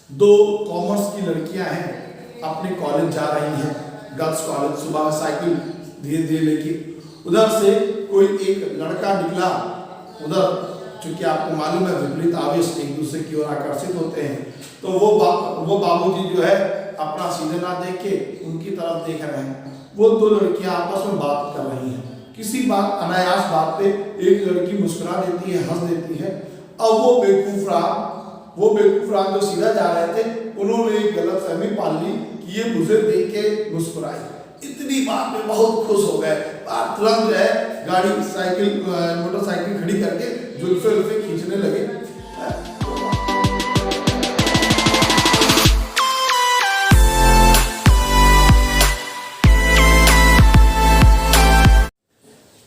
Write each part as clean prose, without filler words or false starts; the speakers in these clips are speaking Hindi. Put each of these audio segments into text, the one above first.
दो कॉमर्स की लड़कियां हैं, अपने कॉलेज जा रही हैं, गर्ल्स कॉलेज। सुबह साइकिल धीरे धीरे लेके उधर से कोई एक लड़का निकला। उधर चूंकि आपको मालूम है विपरीत आवेश एक दूसरे की ओर आकर्षित होते हैं, तो वो बाबूजी जो है अपना सीधे ना देख के उनकी तरफ देख रहे हैं। वो दो लड़कियां आपस में बात कर रही हैं। किसी बात अनायास बात पे एक लड़की मुस्कुरा देती है, हंस देती है। अब वो बेवकूफ राम जो सीधा जा रहे थे, उन्होंने एक गलतफहमी पाल ली कि ये मुझे देख के मुस्कुराई। इतनी बात में बहुत खुश हो गए, तुरंत जो है गाड़ी मोटरसाइकिल खड़ी करके जुल्फे खींचने लगे।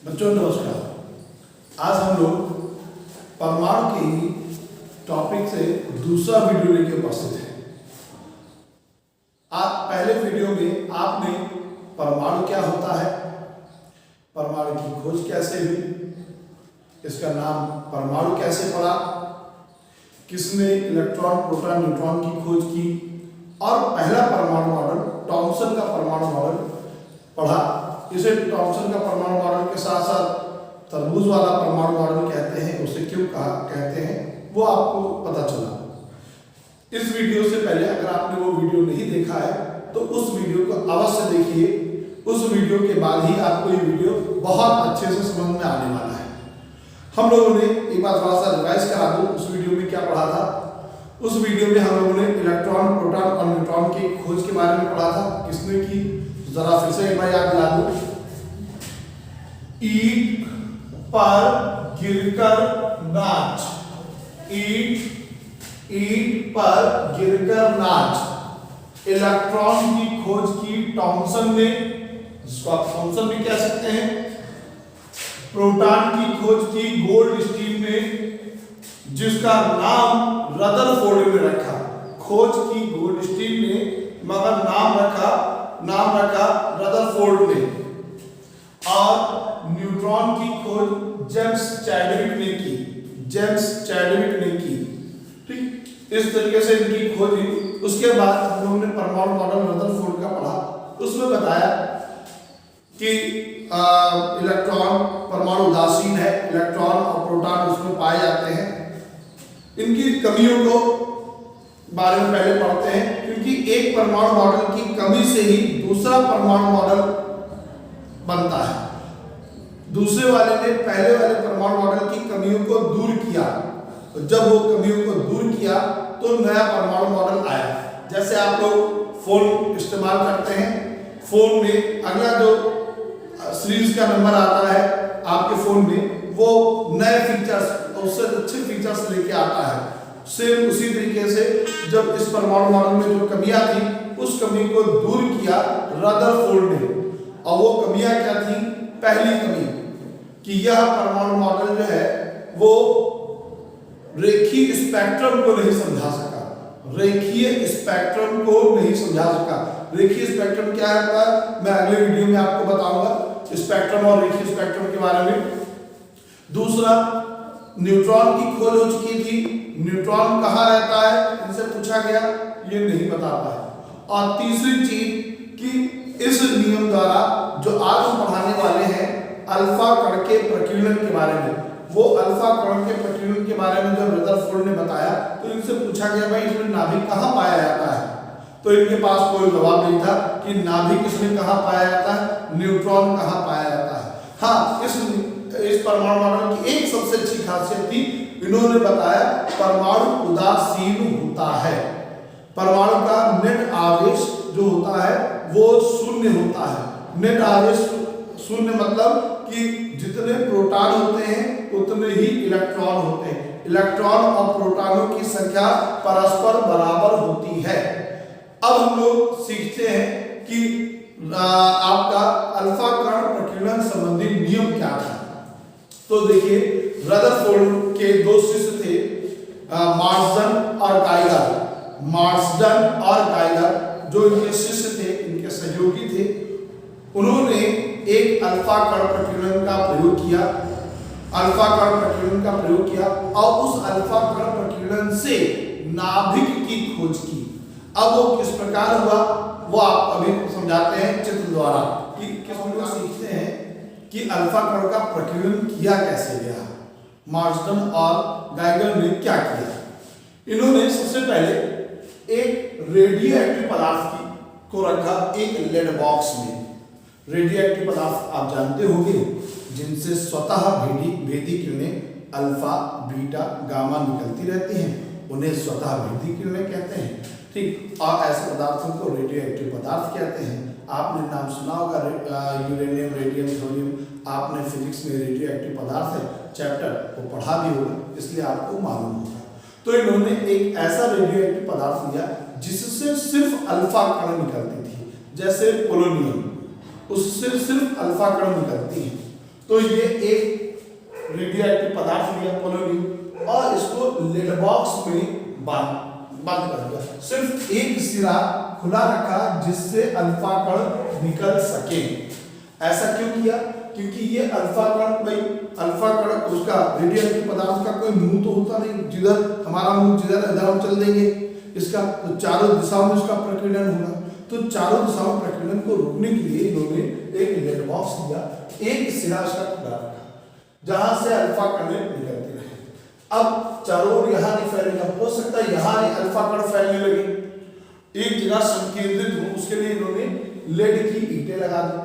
बच्चों नमस्कार। आज हम लोग परमाणु की टॉपिक से दूसरा वीडियो लेके उपस्थित है। आज पहले वीडियो में आपने परमाणु क्या होता है, परमाणु की खोज कैसे हुई, इसका नाम परमाणु कैसे पड़ा, किसने इलेक्ट्रॉन प्रोटॉन न्यूट्रॉन की खोज की, और पहला परमाणु मॉडल थॉमसन का परमाणु मॉडल पढ़ा। इसे थॉमसन का परमाणु मॉडल के साथ साथ तरबूज वाला परमाणु मॉडल कहते हैं। उसे क्यों कहते हैं वो आपको पता चला। इस वीडियो से पहले अगर आपने वो वीडियो नहीं देखा है तो उस वीडियो को अवश्य देखिए। उस वीडियो के बाद ही आपको ये वीडियो बहुत अच्छे से समझ में आने वाला है। हम लोगों ने एक बार थोड़ा सा रिवाइज करा दूं, उस वीडियो में क्या पढ़ा था। उस वीडियो में हम लोगों ने इलेक्ट्रॉन प्रोटॉन और न्यूट्रॉन की खोज के बारे में पढ़ा था। किसने की, जरा फिर से एक बार याद दिला दूं। ईंट पर गिरकर नाच, ईंट पर गिरकर नाच। इलेक्ट्रॉन की खोज की थॉमसन ने, जिसको आप थॉमसन भी कह सकते हैं। प्रोटॉन की खोज की गोल्डस्टीन ने, जिसका नाम रदरफोर्ड ने रखा। खोज की गोल्डस्टीन ने मगर नाम रखा रदरफोर्ड ने। और न्यूट्रॉन की खोज जेम्स चैडविक ने की। ठीक, इस तरीके से इनकी खोज हुई। उसके बाद हम लोगों ने परमाणु मॉडल रदरफोर्ड का पढ़ा। उसमें बताया कि इलेक्ट्रॉन परमाणु उदासीन है, इलेक्ट्रॉन और प्रोटॉन उसमें पाए जाते हैं। इनकी कमियों को बारे में पहले पढ़ते हैं, क्योंकि एक परमाणु मॉडल की कमी से ही दूसरा परमाणु मॉडल बनता है। दूसरे वाले ने पहले वाले परमाणु मॉडल की कमियों को दूर किया, और जब वो कमियों को दूर किया तो नया परमाणु मॉडल आया। जैसे आप लोग फोन इस्तेमाल करते हैं, फोन में अगला जो सीरीज का नंबर आता है आपके फोन में, वो नए फीचर्स, उससे अच्छे फीचर्स लेके आता है। सेम उसी तरीके से जब इस परमाणु मॉडल में जो कमियां थी, उस कमी को दूर किया रदरफोर्ड ने। और वो कमियां क्या थी? पहली कमी कि यह परमाणु मॉडल जो है वो रेखीय स्पेक्ट्रम को नहीं समझा सका। रेखीय स्पेक्ट्रम क्या है मैं अगले वीडियो में आपको बताऊंगा, स्पेक्ट्रम और रेखीय स्पेक्ट्रम के बारे में। दूसरा, न्यूट्रॉन की खोज हो चुकी थी। न्यूट्रॉन कहाँ रहता है इनसे पूछा गया, ये नहीं बता पाए। और तीसरी चीज कि इस नियम द्वारा जो आज हम पढ़ाने वाले हैं अल्फा कण के प्रकीर्णन के बारे में, वो अल्फा कण के प्रकीर्णन के बारे में जब रदरफोर्ड ने बताया तो इनसे पूछा गया भाई इसमें नाभिक कहाँ पाया जाता है, तो इनके पास कोई जवाब नहीं था कि नाभिक इसमें कहाँ पाया जाता है, न्यूट्रॉन कहाँ पाया जाता है। हाँ, इस परमाणु मॉडल की एक सबसे अच्छी खासियत थी, इन्होंने बताया परमाणु उदासीन होता है। परमाणु का नेट आवेश जो होता है वो शून्य होता है। नेट आवेश शून्य मतलब कि जितने प्रोटॉन होते हैं उतने ही इलेक्ट्रॉन होते हैं। इलेक्ट्रॉन और प्रोटॉनों की संख्या परस्पर बराबर होती है। अब हम लोग सीखते हैं कि आपका अल्फा कण प्रकीर्णन संबंधी नियम क्या था। तो देखिए, रदरफोर्ड के दो शिष्य थे, मार्सडन और गाइगर, जो इनके शिष्य थे, इनके सहयोगी थे। उन्होंने एक अल्फा कण प्रकीर्णन का प्रयोग किया और उस अल्फा कण प्रकीर्णन से नाभिक की खोज की। अब वो किस प्रकार हुआ वो आप अभी समझाते हैं चित्र द्वारा कि किस प्रकार सीखते हैं कि अल्फा कण का प्रकीर्णन किया कैसे गया, मार्सडन और गाइगर ने क्या किया। इन्होंने सबसे पहले एक रेडियो एक्टिव पदार्थ को रखा एक लेड बॉक्स में। रेडियो एक्टिव पदार्थ आप जानते होंगे जिनसे स्वतः भेदी किरणें अल्फा बीटा गामा निकलती रहती हैं, उन्हें स्वतः भेदी किरणें कहते हैं। ठीक, और ऐसे पदार्थों को रेडियो एक्टिव पदार्थ कहते हैं। आपने नाम सुना होगा यूरेनियम, रेडियम, थोरियम, आपने फिजिक्स में रेडियो एक्टिव पदार्थ है चैप्टर वो पढ़ा भी होगा, इसलिए आपको मालूम होगा। तो इन्होंने एक ऐसा रेडियो एक्टिव पदार्थ लिया जिससे सिर्फ अल्फा कण निकलती थी, जैसे पोलोनियम, उससे सिर्फ अल्फा कण निकलती है। तो ये एक रेडियो एक्टिव पदार्थ लिया पोलोनियम और इसको लेड बॉक्स में बंद कर दिया, सिर्फ एक सिरा खुला रखा जिससे अल्फा कण निकल सके। ऐसा क्यों किया? क्योंकि ये अल्फा कण, भाई अल्फा कण उसका रेडियो एक्टिव पदार्थ का कोई मुंह तो होता नहीं, जिधर हमारा मुंह जिधर इधर हम चल देंगे इसका, तो चारों दिशाओं में उसका प्रकीर्णन होगा। तो चारों दिशाओं में प्रकीर्णन को रोकने के लिए इन्होंने एक लेड बॉक्स लिया, एक सिरा उसका खुला रखा जहां से अल्फा कण निकलती रहे। अब चारों ओर यहाँ नहीं फैलेगा, हो सकता है यहाँ अल्फा कण फैलने लगे, एक जगह संकेंद्रित हो, उसके लिए इन्होंने लेड की ईंटें लगा दी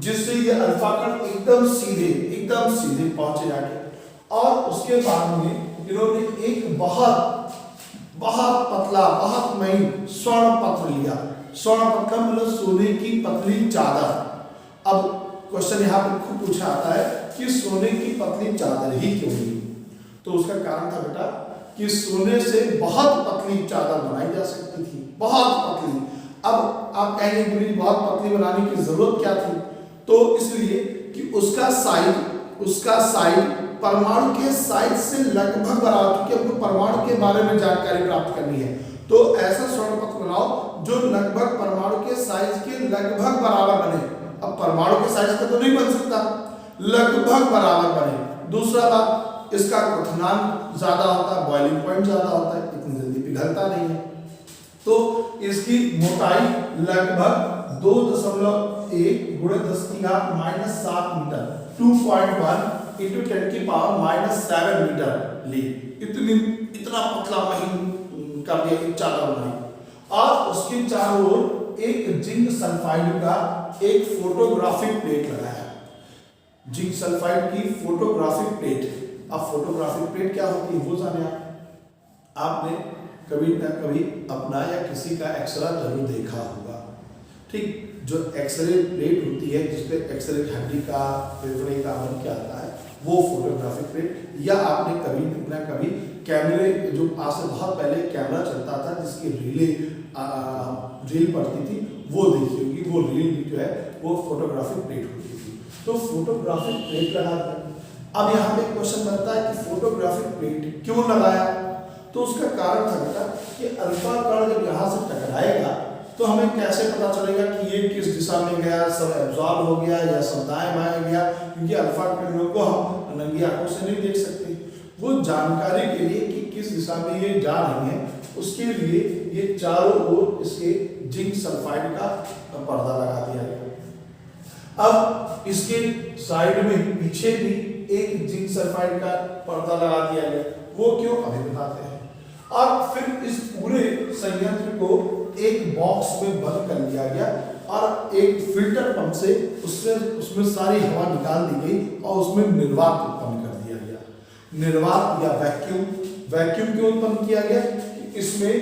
जिससे ये अल्फा कण एकदम सीधे पहुंचे जाके। और उसके बाद में इन्होंने एक बहुत पतला, बहुत महीन स्वर्ण पत्र लिया। स्वर्ण पत्र मतलब सोने की पतली चादर। अब क्वेश्चन यहाँ पर खूब पूछा आता है कि सोने की पतली चादर ही क्यों ली? तो उसका कारण था बेटा कि सोने से बहुत पतली चादर बनाई जा सकती थी, बहुत पतली। अब आप कहेंगे पूरी बहुत पतली बनाने की जरूरत क्या थी? तो इसलिए कि उसका साइज परमाणु के साइज से लगभग बराबर, क्योंकि हमको परमाणु के बारे में जानकारी प्राप्त करनी है। तो ऐसा स्वर्ण पत्र बनाओ जो लगभग परमाणु के साइज के लगभग बराबर बने। अब परमाणु के साइज का तो नहीं बन सकता, लगभग बराबर बने। दूसरा बात, इसका क्वथनांक ज्यादा होता है, बॉइलिंग पॉइंट ज्यादा होता है, इतनी जल्दी पिघलता नहीं है। तो इसकी मोटाई लगभग 2.1 गुणे 10⁻⁷ मीटर, 2.1 × 10⁻⁷ मीटर ली। इतना पतला महीन कर दिया एक चादर बनाई। और उसके चारों ओर एक जिंक सल्फाइड का एक फोटोग्राफिक प्लेट लगाया, जिंक सल्फाइड की फोटोग्राफिक प्लेट। अब फोटोग्राफिक प्लेट क्या होती है वो जाने आपने कभी ना कभी अपना या किसी का एक्सरे जरूर देखा होगा। ठीक, जो एक्सरे प्लेट होती है जिसपे एक्सरे हड्डी का, फेफड़े का बन के आता है, वो फोटोग्राफिक प्लेट। या आपने कभी ना कभी कैमरे, जो आज से बहुत पहले कैमरा चलता था जिसकी रील पड़ती थी, वो देखी होगी। वो रील जो है वो फोटोग्राफिक प्लेट होती थी। तो फोटोग्राफिक प्लेट लगा दिया। अब यहाँ पे क्वेश्चन बनता है कि फोटोग्राफिक प्लेट क्यों लगाया? तो उसका कारण था बेटा कि अल्फा कण जब यहाँ से टकराएगा तो हमें कैसे पता चलेगा कि ये किस दिशा में गया, सब एब्जॉर्ब हो गया या सब दाएं बाएं गया? क्योंकि अल्फा कणों को हम नंगी आंखों से नहीं देख सकते। वो जानकारी के लिए कि किस दिशा में ये जा रही है, उसके लिए ये चारों ओर इसके जिंक सल्फाइड का पर्दा लगा दिया गया। अब इसके साइड में पीछे भी एक जिंक सल्फाइड का पर्दा लगा दिया गया। वो क्यों, अभी बताते हैं। और फिर इस पूरे संयंत्र को एक बॉक्स में बंद कर दिया गया और एक फिल्टर पंप से उसमें सारी हवा निकाल दी गई और उसमें निर्वात उत्पन्न कर दिया गया। निर्वात या वैक्यूम क्यों उत्पन्न किया गया? इसमें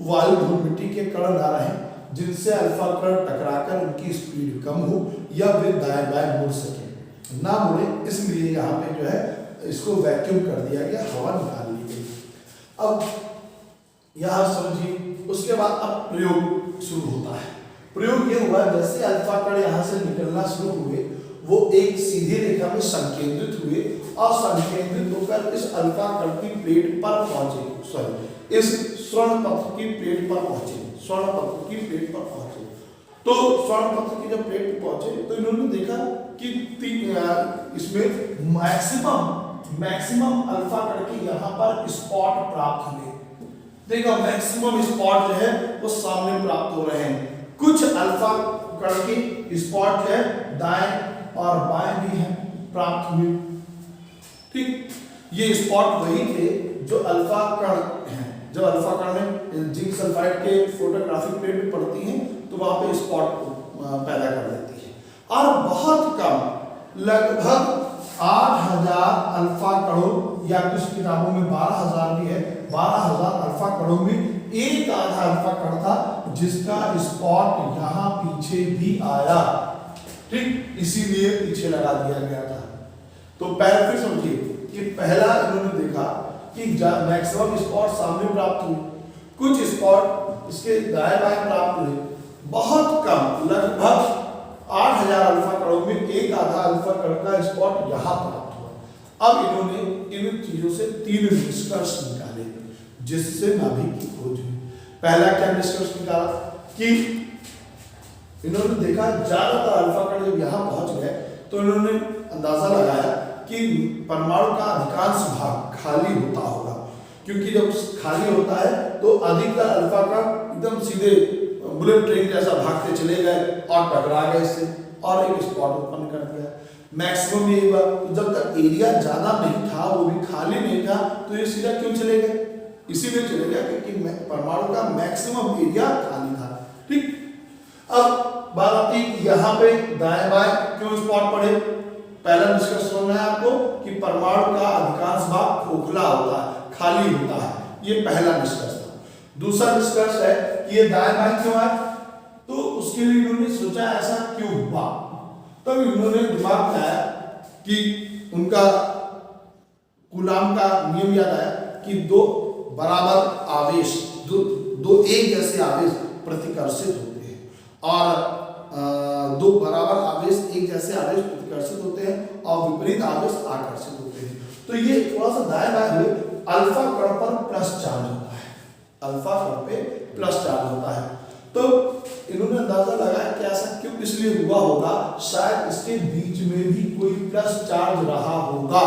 वायु, धूल, मिट्टी के कण ना रहे जिनसे अल्फा कण टकराकर उनकी स्पीड कम हो या वे दाएं बाएं मुड़ सके, ना मुड़े, इसलिए यहाँ पे जो है इसको वैक्यूम कर दिया गया, हवा निकाल ली गई। अब यहाँ समझिए, उसके बाद अब प्रयोग शुरू होता है। प्रयोग ये हुआ जैसे अल्फा कण यहाँ से निकलना शुरू हुए, वो एक सीधी रेखा में संकेंद्रित हुए और संकेंद्रित होकर इस अल्फा कण की प्लेट पर पहुंचे, इस स्वर्ण पत्र की प्लेट पर पहुंचे, स्वर्ण पत्र की प्लेट पर पहुंचे। तो स्वर्ण पत्र की जब प्लेट पर पहुंचे तो इन्होंने देखा कि इसमें मैक्सिमम अल्फा कण के यहाँ पर स्पॉट प्राप्त हुए। देखो मैक्सिमम स्पॉट जो है वो सामने प्राप्त हो रहे हैं। कुछ अल्फा कण के स्पॉट जो है दाएं और बाएं भी हैं प्राप्त हुए। ठीक, ये स्पॉट वही थे जो अल्फा कण हैं। जब अल्फा कण में जिंक सल्फाइड के फोटोग्राफिक प्लेट पे पड़ती हैं तो वहां पे स्पॉट पैदा कर देती है। और बहुत कम लगभग 8000 अल्फा कणों या कुछ किताबों में 12000 भी है, 12000 अल्फा कणों में एक आधा अल्फा कण था जिसका स्पॉट यहां पीछे भी आया। ठीक, इसीलिए पीछे लगा दिया गया था। तो पहले फिर समझिए कि पहला इन्होंने देखा कि मैक्सिमम स्पॉट सामने प्राप्त हुए, कुछ स्पॉट इसके दाएं बाएं प्राप्त हुए, बहुत कम लगभग 8000 अल्फा कणों में एक आधा अल्फा कण का स्पॉट यहां प्राप्त हुआ। अब इन्होंने इन चीजों से 3 निष्कर्ष निकाले जिससे नाभिक की खोज हुई। पहला क्या निष्कर्ष निकाला कि इन्होंने देखा ज्यादातर अल्फा कण जब यहां पहुंच गए तो इन्होंने अंदाजा लगाया कि परमाणु का अधिकांश भाग खाली होता होगा, क्योंकि जब खाली होता है तो अधिकतर अल्फा कण एकदम सीधे बुलेट ट्रेन जैसा भागते चले गए और टकरा गए इससे और एक स्पॉट उत्पन्न कर दिया। मैक्सिमम ये हुआ, तो जब तक एरिया ज्यादा नहीं था, वो भी खाली नहीं था, तो ये सीधा क्यों चले गए? इसीलिए चले गए क्योंकि परमाणु का मैक्सिमम एरिया खाली था। ठीक, अब बात आती है यहाँ पे दाएं बाएं क्यों स्पॉट पड़े। पहला निष्कर्ष समझना है आपको कि परमाणु का अधिकांश भाग खोखला होता है, खाली होता है। ये पहला निष्कर्ष था। दूसरा निष्कर्ष है कि ये दाएं बाएं क्यों आए, तो उसके लिए इन्होंने सोचा ऐसा क्यों हुआ। तब इन्होंने दिमाग में आया कि उनका कूलाम का नियम याद आया कि दो बराबर आवेश, दो एक जैसे आवेश प्रतिकर्षित होते हैं और दो बराबर आवेश एक जैसे आवेश प्रतिकर्षित होते हैं और विपरीत आवेश आकर्षित होते हैं। तो ये थोड़ा सा दाएं बाएं हुए, अल्फा कण पर प्लस चार्ज होता है, अल्फा कण पे प्लस चार्ज होता है। तो इन्होंने अंदाजा लगाया कि ऐसा क्यों इसलिए हुआ होगा, शायद इसके बीच में भी कोई प्लस चार्ज रहा होगा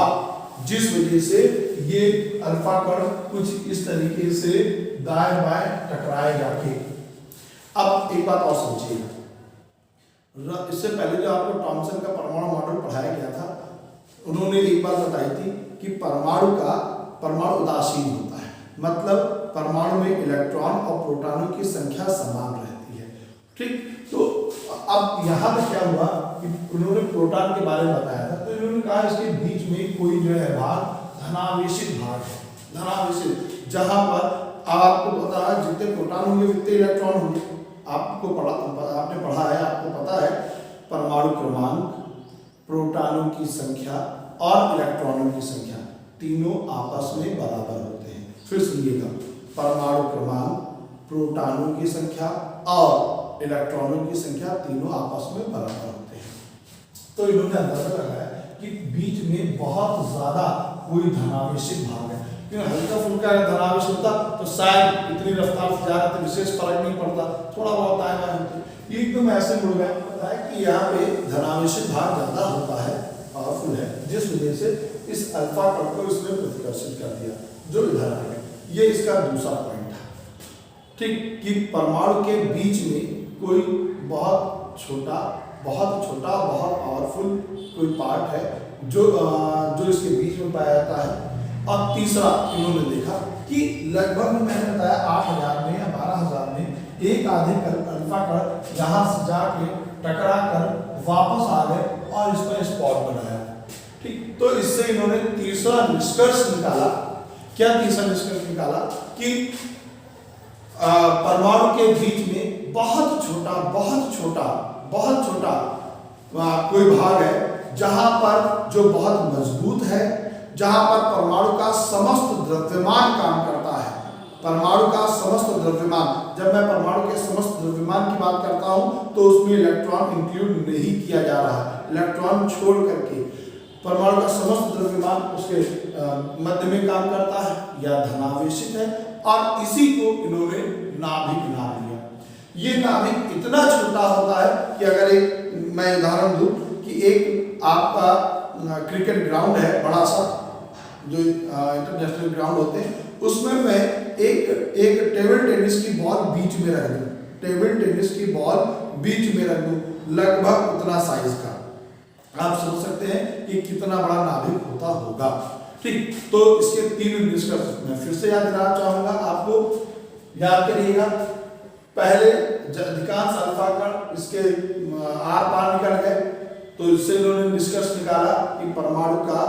जिस वजह से ये अल्फा कण कुछ इस तरीके से दाएं बाएं टकराए जाके। अब एक बात और समझिएगा, इससे पहले जो आपको थॉमसन का परमाणु मॉडल पढ़ाया गया था, उन्होंने एक बात बताई थी कि परमाणु उदासीन होता है, मतलब परमाणु में इलेक्ट्रॉन और प्रोटॉनों की संख्या समान रहती है। ठीक, तो अब यहाँ पे क्या हुआ कि उन्होंने प्रोटॉन के बारे में बताया था, तो इन्होंने कहा इसके बीच में कोई जो है भाग धनावेशित भाग है, धनावेशित, जहां पर आपको पता है जितने प्रोटॉन होंगे उतने इलेक्ट्रॉन होंगे। आपने पढ़ा है, आपको पता है परमाणु क्रमांक, प्रोटॉनों की संख्या और इलेक्ट्रॉनों की संख्या तीनों आपस में बराबर होते हैं। फिर सुनिएगा, परमाणु क्रमांक, प्रोटॉनों की संख्या और इलेक्ट्रॉनों की संख्या तीनों आपस में बराबर होते हैं। तो इन्होंने अंदाजा लगाया कि बीच में बहुत ज्यादा कोई धनावेशित भाग है, क्योंकि हल्का फुल्का धनावेश होता तो शायद इतनी रफ्तार से जा रहे थे, विशेष फर्क नहीं पड़ता, थोड़ा बहुत आए बाएं होते। ये एकदम ऐसे मुड़ गए, पता है कि यहाँ पे धनावेशित भाग ज्यादा होता है, पावरफुल है, जिस वजह से इस अल्फा कण को इसने प्रतिकर्षित कर दिया जो इधर आ गया। ये इसका दूसरा पॉइंट था। ठीक, कि परमाणु के बीच में कोई बहुत छोटा बहुत पावरफुल कोई पार्ट है जो इसके बीच में पाया जाता है। और तीसरा इन्होंने देखा कि लगभग मैंने बताया 8000 में या 12000 में एक आधे अल्फा कण यहाँ से जाके टकरा कर वापस आ गए और इस पर स्पॉट बनाया। ठीक, तो इससे इन्होंने तीसरा निष्कर्ष निकाला। क्या तीसरा निष्कर्ष निकाला कि परमाणु के बीच में बहुत छोटा कोई भाग है जहां पर जो बहुत मजबूत है, जहां पर परमाणु का समस्त द्रव्यमान काम करता है। परमाणु का समस्त द्रव्यमान, जब मैं परमाणु के समस्त द्रव्यमान की बात करता हूं तो उसमें इलेक्ट्रॉन इंक्लूड नहीं किया जा रहा है, इलेक्ट्रॉन छोड़ करके परमाणु का समस्त द्रव्यमान उसके मध्य में काम करता है या धनावेशित है, और इसी को इन्होंने नाभिक नाम दिया। ये नाभिक इतना छोटा होता है कि अगर एक मैं उदाहरण दूं कि एक आपका क्रिकेट ग्राउंड है बड़ा सा, जो इंटरनेशनल ग्राउंड होते हैं, उसमें मैं एक टेबल टेनिस की बॉल बीच में रख दूं, टेबल टेनिस की बॉल बीच में रख दूं, लगभग उतना साइज का। आप सोच सकते हैं कि कितना बड़ा नाभिक होता होगा। ठीक, तो इसके 3 निष्कर्ष मैं फिर से याद दिलाना चाहूंगा आपको, याद करिएगा। पहले अधिकांश अल्फा कण इसके आर पार निकल गए, तो इससे इन्होंने निष्कर्ष निकाला कि परमाणु का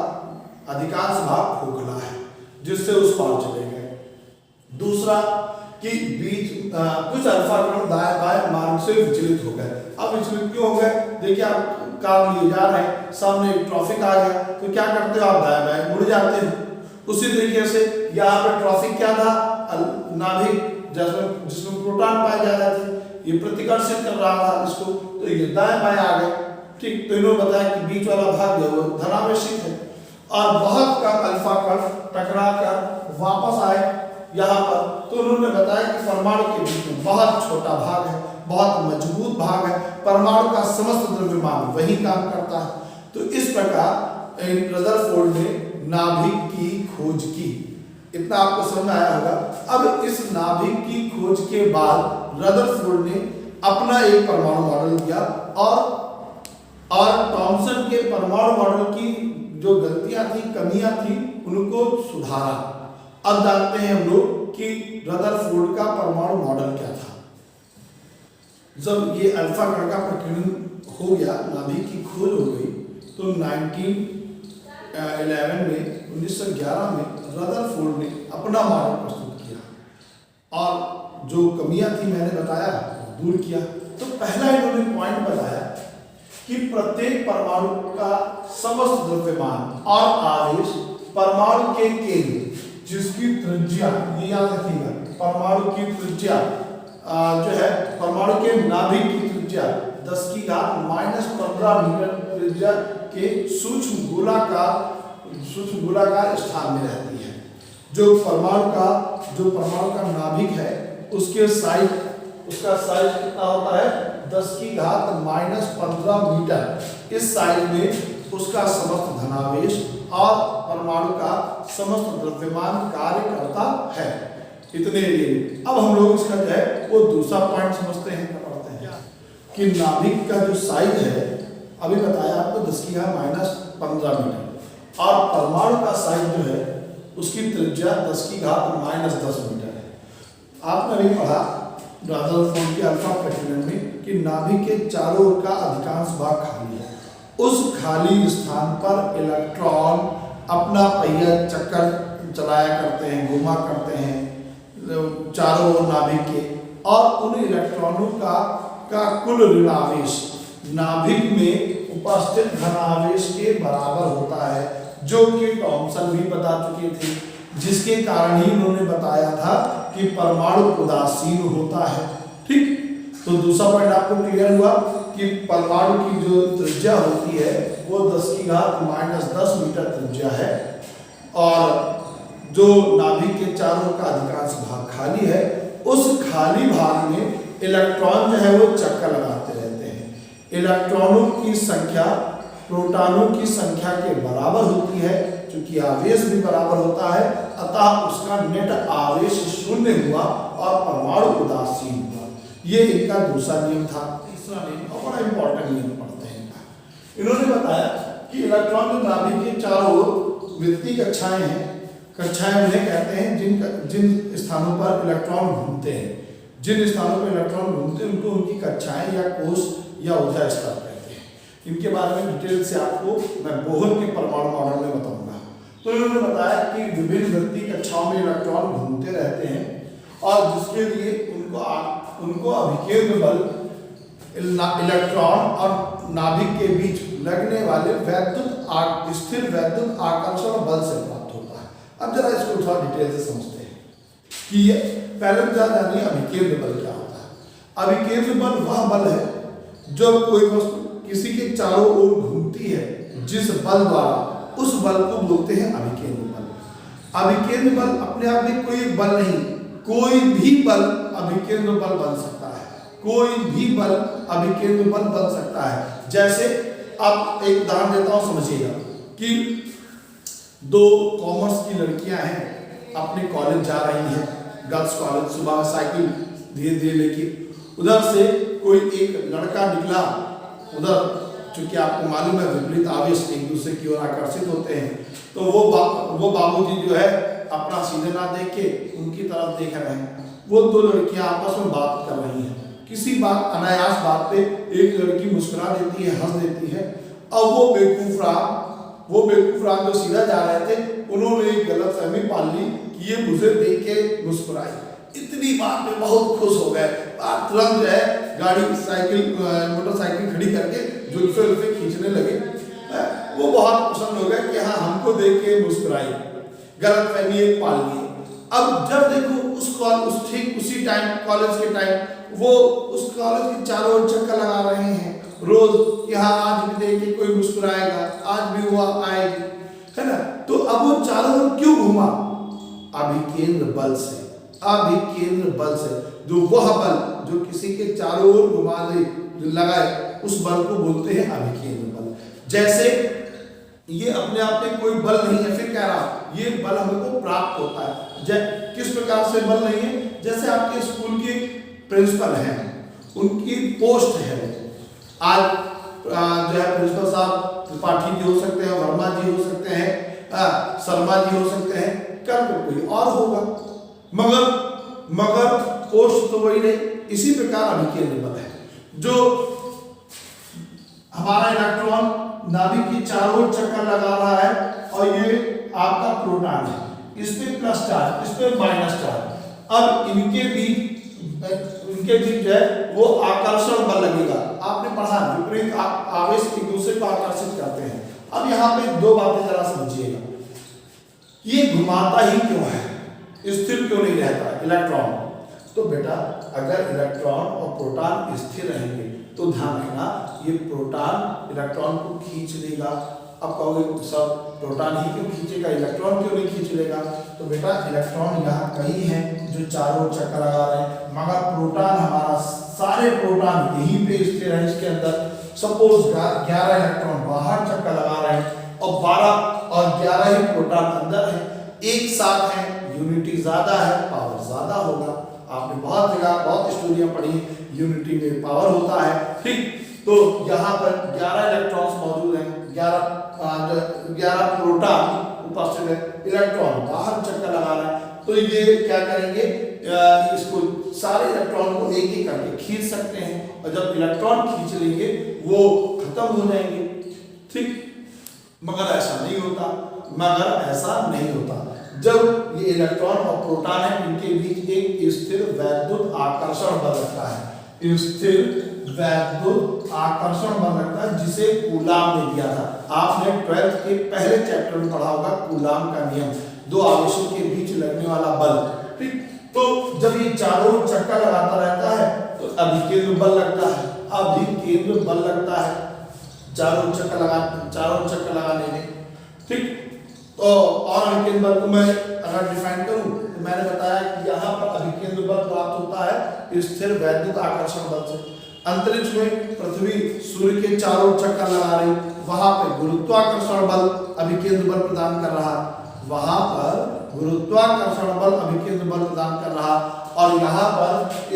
अधिकांश भाग खोखला है, जिससे उस पार चले गए। दूसरा कि बीच कुछ अल्फा कण दाएं बाएं मार्ग से विचलित हो गए। अब विचलित क्यों हो गए? देखिए, आप कार लिए जा रहे हैं, सामने एक ट्रैफिक आ गया, तो क्या करते हो आप? दाएं बाएं मुड़ जाते हो। उसी तरीके से यहाँ पे ट्रैफिक क्या था? नाभिक जिसमें प्रोटॉन पाए जा रहे थे, ये प्रतिकर्षित कर रहा था इसको, तो ये दाएं बाएं आ गए। ठीक, तो इन्होंने बताया कि बीच वाला भाग जो है वो धनावेशित है, और बहुत कम अल्फा कण टकरा कर वापस आए यहाँ पर, तो उन्होंने बताया कि परमाणु के बीच में बहुत छोटा भाग है, बहुत मजबूत भाग है, परमाणु का समस्त द्रव्यमान वही काम करता है। तो इस प्रकार रदरफोर्ड ने नाभिक की खोज की। इतना आपको समझ में आया होगा। अब इस नाभिक की खोज के बाद रदरफोर्ड ने अपना एक परमाणु मॉडल दिया, और थॉमसन के परमाणु मॉडल की जो गलतियां थी, कमियां थी, उनको सुधारा। अब जानते हैं हम लोग कि रदरफोर्ड का परमाणु मॉडल क्या था। जब ये अल्फा कण का प्रकीर्णन हो गया, नाभिक की खोज हो गई, तो 1911 में रदरफोर्ड ने अपना मॉडल प्रस्तुत किया, और जो कमियां थी मैंने बताया दूर किया। तो पहला इन्होंने पॉइंट बताया कि प्रत्येक परमाणु का समस्त द्रव्यमान और आवेश परमाणु के केंद्र, जिसकी त्रिज्या, ये याद रखिएगा, परमाणु की त्रिज्या जो है, परमाणु के नाभिक की त्रिज्या 10⁻⁻15 मीटर त्रिज्या के सूक्ष्म गोलाकार स्थान में रहती है। जो परमाणु का नाभिक है, उसका साइज कितना होता है? 10⁻⁻15 मीटर। इस साइज में उसका समस्त धनावेश और परमाणु का समस्त द्रव्यमान कार्य करता है। इतने लिए अब हम लोग इसका जो है वो दूसरा पॉइंट समझते हैं, पढ़ते हैं कि नाभिक का जो साइज है, अभी बताया आपको 10⁻⁻15 मीटर, और परमाणु का साइज जो है उसकी त्रिज्या 10⁻⁻10 मीटर है। आपने भी पढ़ा रदरफोर्ड के अल्फा प्रकीर्णन में कि नाभिक के चारों ओर का अधिकांश भाग खाली है। उस खाली स्थान पर इलेक्ट्रॉन अपना पहिया चक्कर चलाया करते हैं, घुमा करते हैं चारों ओर नाभिक के, और उन इलेक्ट्रॉनों का कुल ऋणावेश नाभिक में उपस्थित धनावेश के बराबर होता है, जो कि थॉमसन भी बता चुके थे, जिसके कारण ही उन्होंने बताया था कि परमाणु उदासीन होता है। ठीक, तो दूसरा पॉइंट आपको क्लियर हुआ कि परमाणु की जो त्रिज्या होती है वो 10⁻⁻10 मीटर त्रिज्या है, और जो नाभिक के चारों का अधिकांश भाग खाली है, उस खाली भाग में इलेक्ट्रॉन जो है वो चक्कर लगाते रहते हैं। इलेक्ट्रॉनों की संख्या प्रोटॉनों की संख्या के बराबर होती है, क्योंकि आवेश भी बराबर होता है, अतः उसका नेट आवेश 0 हुआ और परमाणु उदासीन हुआ। ये इनका दूसरा नियम था। तीसरा नियम और बड़ा इंपॉर्टेंट नियम पढ़ते हैं। इन्होंने बताया कि इलेक्ट्रॉन जो नाभिक के चारों ओर वृत्तीय कक्षाएं हैं, कक्षाएं उन्हें कहते हैं जिन स्थानों पर इलेक्ट्रॉन घूमते हैं, जिन स्थानों पर इलेक्ट्रॉन घूमते हैं उनको उनकी कक्षाएं या कोष या ऊर्जा स्तर कहते हैं। इनके बारे में डिटेल से आपको मैं बोहर के परमाणु मॉडल में बताऊंगा। तो इन्होंने बताया कि विभिन्न वृत्तीय कक्षाओं में इलेक्ट्रॉन घूमते रहते हैं, और जिसके लिए उनको अभिकेंद्र बल इलेक्ट्रॉन और नाभिक के बीच लगने वाले स्थिर वैद्युत आकर्षण बल से प्राप्त होता है। अब जरा इसको थोड़ा डिटेल से समझते हैं कि ये पहले जानिए अभिकेंद्र बल क्या होता है। अभिकेंद्र बल वह बल है जब कोई वस्तु किसी के चारों ओर घूमती है, जिस बल द्वारा, उस बल को बोलते हैं अभिकेंद्र बल। अभिकेंद्र बल अपने आप में कोई बल नहीं, कोई भी बल अभिकेंद्र बल बन सकता है, कोई भी बल अभिकेंद्र बल बन सकता है। जैसे अब एक उदाहरण देता हूं, समझिएगा कि 2 कॉमर्स की लड़कियां हैं, अपने कॉलेज जा रही है, गर्ल्स कॉलेज, सुबह में साइकिल धीरे धीरे लेके, उधर से कोई एक लड़का निकला, उधर चूंकि आपको मालूम है विपरीत आवेश एक दूसरे की ओर आकर्षित होते हैं, तो वो बाबूजी जो है अपना सीधे ना देख के उनकी तरफ देख रहे हैं। वो दो लड़कियां आपस में बात कर रही हैं, किसी बात अनायास बात पे एक लड़की मुस्कुरा देती है, हंस देती है, और वो बेवकूफ राम जो सीधा जा रहे थे उन्होंने एक गलतफहमी पाल ली कि ये मुझे देख के मुस्कुराई। इतनी बात में बहुत खुश हो गए, तुरंत जो है गाड़ी मोटरसाइकिल खड़ी करके जुल्फे खींचने लगे। वो बहुत पसंद हो गए कि हाँ हमको देख के मुस्कुराई, गलतफहमी एक पाल ली। अब जब देखो ठीक उसी टाइम कॉलेज के टाइम वो उस कॉलेज के चारों ओर चक्कर लगा रहे हैं रोज कि हाँ आज भी देख के कोई मुस्कुराएगा, आज भी हुआ आएगी, है ना। तो अब वो चारों ओर क्यों घूमा? अभिकेंद्र बल से, अभिकेंद्र बल से, जो वह बल जो किसी के चारों ओर घुमा दे, जो लगाए, उस बल को बोलते हैं अभिकेंद्र बल। जैसे ये अपने आप में कोई बल नहीं है, फिर कह रहा ये बल हमको प्राप्त होता है। किस प्रकार से बल नहीं है? जैसे आपके स्कूल के प्रिंसिपल हैं, उनकी पोस्ट है, आज जो है प्रिंसिपल साहब त्रिपाठी जी हो सकते हैं, वर्मा जी हो सकते हैं, शर्मा जी हो सकते हैं, कल को कोई और होगा, मगर पोस्ट तो वही नहीं। इसी प्रकार अभिकेंद्र बल है, जो हमारा इलेक्ट्रॉन नाभिक के चारों ओर चक्कर लगा रहा है, और ये आपका प्रोटॉन है, इस पे प्लस चार्ज, इस पे माइनस चार्ज। अब इनके बीच जो है वो आकर्षण बल लगेगा। आपने पढ़ा विपरीत आवेश एक दूसरे को आकर्षित करते हैं। अब यहाँ पे दो बातें जरा समझिएगा, ये घुमाता ही क्यों है, स्थिर क्यों नहीं रहता इलेक्ट्रॉन? तो बेटा अगर इलेक्ट्रॉन और प्रोटॉन स्थिर रहेंगे तो ध्यान रखना ये प्रोटॉन इलेक्ट्रॉन को खींच लेगा। अब कहोगे सब प्रोटॉन ही क्यों खींचेगा, इलेक्ट्रॉन क्यों नहीं खींच लेगा? तो बेटा इलेक्ट्रॉन यहाँ कहीं है जो चारों ओर चक्कर लगा रहे हैं, मगर प्रोटॉन हमारा सारे प्रोटॉन यहीं पे स्थिर है इसके अंदर। सपोज 11 इलेक्ट्रॉन बाहर चक्कर लगा रहे हैं और 12 और 11 ही प्रोटॉन अंदर है, एक साथ है, यूनिटी ज्यादा है, पावर ज्यादा होगा। आपने बहुत जगह बहुत स्टोरियां पढ़ी, यूनिटी में पावर होता है, ठीक। तो यहाँ पर 11 इलेक्ट्रॉन्स मौजूद हैं, 11 प्रोटॉन उपस्थित है, इलेक्ट्रॉन बाहर चक्कर लगा रहा है। तो ये क्या करेंगे, इसको सारे इलेक्ट्रॉन को एक एक करके खींच सकते हैं, और जब इलेक्ट्रॉन खींच लेंगे वो खत्म हो जाएंगे, ठीक। मगर ऐसा नहीं होता, जब ये इलेक्ट्रॉन और प्रोटॉन है इनके बीच एक स्थिर वैद्युत आकर्षण बल लगता है, स्थिर वैद्युत आकर्षण बल लगता है, जिसे कूलाम ने दिया था। आपने 12th के पहले चैप्टर में पढ़ा होगा कूलाम का नियम, दो आवेशों के बीच लगने वाला बल, ठीक। तो जब ये चारों ओर चक्कर लगाता रहता है तो अभिकेंद्र बल लगता है, अभिकेंद्र बल लगता है चारों चक्कर लगाने में, ठीक। तो और अभिकेंद्र बल को मैं अगर डिफाइन करूं तो मैंने बताया कि यहाँ पर अभिकेंद्र बल प्राप्त होता है स्थिर वैद्युत आकर्षण बल से। अंतरिक्ष में पृथ्वी सूर्य के चारों चक्कर लगा रही, वहां पे गुरुत्वाकर्षण बल अभिकेंद्र बल प्रदान कर रहा, वहां पर गुरुत्वाकर्षण बल अभिकेंद्र बल प्रदान कर रहा, और यहाँ पर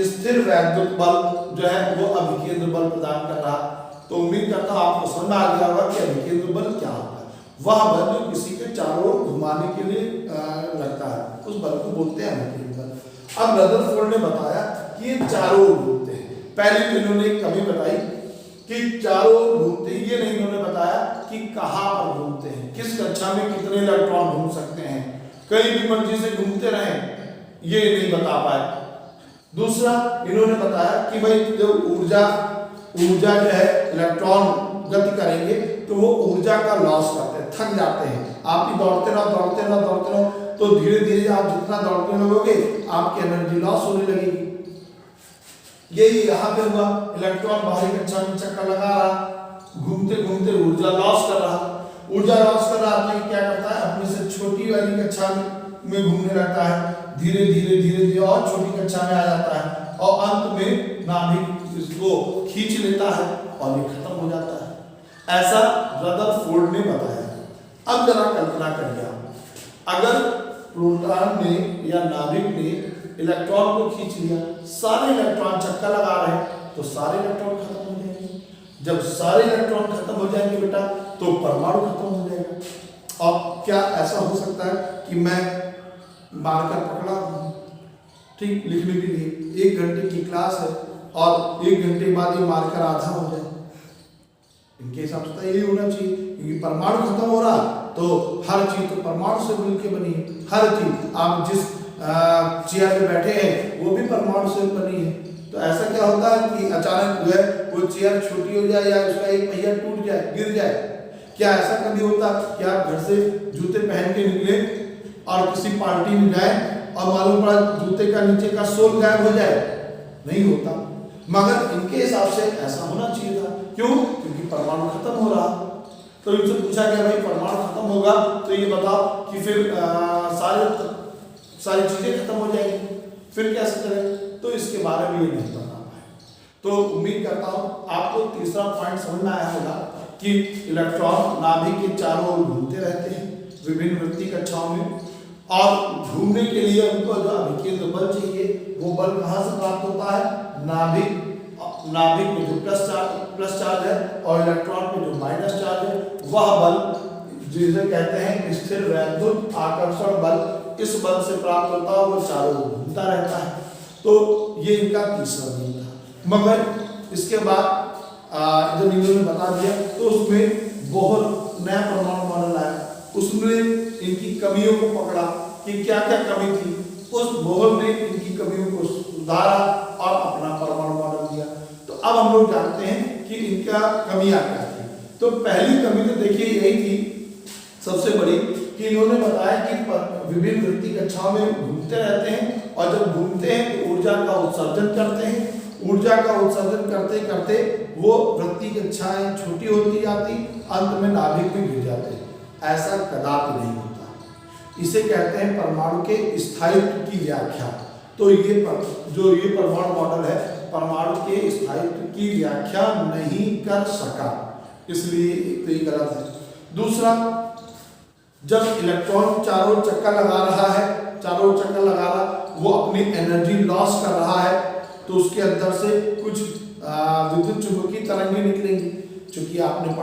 स्थिर वैद्युत बल जो है वो अभिकेंद्र बल प्रदान कर रहा। तो उम्मीद करता हूँ आपको समझ आ गया होगा कि अभिकेंद्र बल क्या होता है। वह बल जो किसी के चारों ओर घुमाने के लिए लगता है, उस बल को बोलते हैं अभिकेंद्र बल। अब रदरफोर्ड ने बताया कि ये चारों ओर घूमते हैं। पहले तो इन्होंने कभी बताई कि चारों ओर घूमते, ये नहीं इन्होंने बताया कि कहाँ पर घूमते हैं, किस कक्षा में कितने इलेक्ट्रॉन घूम सकते हैं, कहीं भी मर्जी से घूमते रहे, ये नहीं बता पाए। दूसरा इन्होंने बताया कि भाई जब ऊर्जा जो है इलेक्ट्रॉन गति करेंगे तो वो ऊर्जा का लॉस करते हैं, थक जाते हैं। आप भी दौड़ते रहो तो धीरे धीरे आप जितना दौड़ते रहोगे आपकी एनर्जी लॉस होने लगेगी। यही यहाँ पे हुआ, इलेक्ट्रॉन बाहरी कक्षा में चक्कर लगा रहा, घूमते घूमते ऊर्जा लॉस कर रहा तो ये क्या करता है, अपने से छोटी वाली कक्षा में घूमने लगता है, धीरे धीरे और छोटी कक्षा में आ जाता है, और अंत में नाभिक इसको खींच लेता है और ये खत्म हो जाता है। ऐसा रदरफोर्ड ने बताया। अब जरा कल्पना करिए, अगर प्रोटॉन ने या नाभिक ने इलेक्ट्रॉन को खींच लिया, सारे इलेक्ट्रॉन चक्का लगा रहे हैं तो सारे इलेक्ट्रॉन खत्म हो जाएंगे। जब सारे इलेक्ट्रॉन खत्म हो जाएंगे बेटा तो परमाणु खत्म हो जाएगा। अब क्या ऐसा हो सकता है कि मैं मार्कर पकड़ा हूं, ठीक, लिखने के लिए 1 घंटे की क्लास है और 1 घंटे बाद ये मार्कर आधा हो जाए? इनके हिसाब से यही होना चाहिए, क्योंकि परमाणु खत्म हो रहा तो हर चीज तो परमाणु से मिलकर बनी है। हर चीज, आप जिस चेयर पे बैठे हैं वो भी परमाणु से बनी है। तो ऐसा क्या होता है कि अचानक जो है वो चेयर छोटी हो जाए या उसका एक पहिया टूट जाए, गिर जाए? क्या ऐसा कभी होता कि आप घर से जूते पहन के निकले और किसी पार्टी में जाए और मालूम पड़ा जूते का नीचे का सोल गायब हो जाए? नहीं होता। मगर इनके हिसाब से ऐसा होना चाहिए था। क्यों? क्योंकि परमाणु खत्म हो रहा। तो इनसे पूछा गया भाई परमाणु खत्म होगा तो ये बताओ कि फिर सारी चीजें खत्म हो जाएंगी, फिर कैसे करें? तो इसके बारे में ये नहीं पता है। तो उम्मीद करता हूँ आपको तीसरा पॉइंट समझ में आया होगा कि इलेक्ट्रॉन नाभिक के चारों ओर घूमते रहते हैं विभिन्न वृत्तीय कक्षाओं में, और घूमने के लिए उनको जो अभिकेंद्र बल चाहिए वो बल कहाँ से प्राप्त होता है? नाभिक में जो प्लस चार्ज है और इलेक्ट्रॉन में जो माइनस चार्ज है, वह बल जिसे कहते हैं स्थिर वैद्युत आकर्षण बल, इस बल से प्राप्त होता है, वो चारों ओर घूमता रहता है। तो ये इनका तीसरा नियम था। मगर इसके बाद जब इन्होंने बता दिया तो उसमें बहुत नया परमाणु मॉडल आया, उसमें इनकी कमियों को पकड़ा कि क्या क्या कमी थी, उस बोहर ने इनकी कमियों को सुधारा और अपना परमाणु मॉडल दिया। तो अब हम लोग जानते हैं कि इनका कमियां क्या थी। तो पहली कमी तो देखिए यही थी सबसे बड़ी कि इन्होंने बताया कि विभिन्न वृत्तीय कक्षाओं में घूमते रहते हैं और जब घूमते हैं तो ऊर्जा का उत्सर्जन करते हैं। ऊर्जा का उत्सर्जन करते करते वो वृत्तीय कक्षाएं छोटी होती जाती, अंत में नाभिक में गिर जाते हैं। ऐसा कदापि नहीं होता। इसे कहते हैं परमाणु के स्थायित्व की व्याख्या। तो ये परमाणु मॉडल है, परमाणु के स्थायित्व की व्याख्या नहीं कर सका, इसलिए तो ये गलत है। दूसरा, जब इलेक्ट्रॉन चारों चक्कर लगा रहा है, वो अपनी एनर्जी लॉस कर रहा है तो उसके अंदर से कुछ विद्युत चुंबकीय तरंगें निकलेंगी। क्योंकि आपने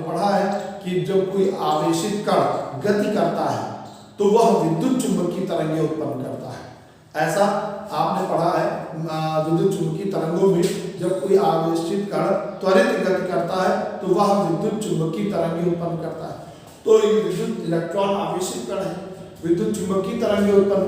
पढ़ा है कि जब कोई आवेशित कण गति करता है तो वह विद्युत चुंबकीय तरंगें उत्पन्न करता है। ऐसा आपने पढ़ा है विद्युत चुंबकीय तरंगों में जब कोई आवेशित कण त्वरित गति करता है तो वह विद्युत चुंबकीय तरंगें उत्पन्न करता है। तो ये विद्युत इलेक्ट्रॉन आवेशित कण है, विद्युत चुंबकीय तरंगें उत्पन्न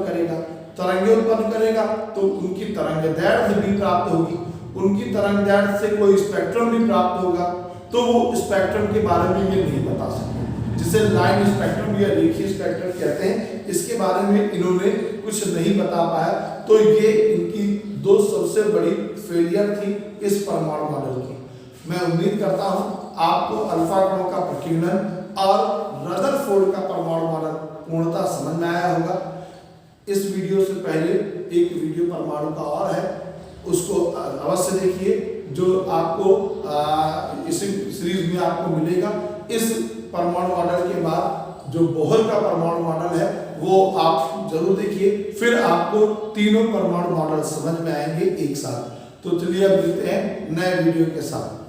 करेगा तो उनकी तरंगदैर्घ्य भी प्राप्त होगी, उनकी तरंगदैर्घ्य से कोई स्पेक्ट्रम भी प्राप्त होगा। तो वो स्पेक्ट्रम के बारे में ये नहीं बता सकते, जिसे लाइन स्पेक्ट्रम या रेखीय स्पेक्ट्रम कहते हैं, इसके बारे में इन्होंने कुछ नहीं बता पाया। तो ये इनकी दो सबसे बड़ी फेलियर थी इस परमाणु मॉडल की। मैं उम्मीद करता हूँ आपको अल्फा कणों का प्रकीर्णन और रदरफोर्ड का परमाणु मॉडल पूर्णतः समझ में आया होगा। इस वीडियो से पहले एक वीडियो परमाणु का और है, उसको अवश्य देखिए, जो आपको इस सीरीज में आपको मिलेगा। इस परमाणु मॉडल के बाद जो बोहर का परमाणु मॉडल है वो आप जरूर देखिए, फिर आपको तीनों परमाणु मॉडल समझ में आएंगे एक साथ। तो चलिए अब मिलते हैं नए वीडियो के साथ।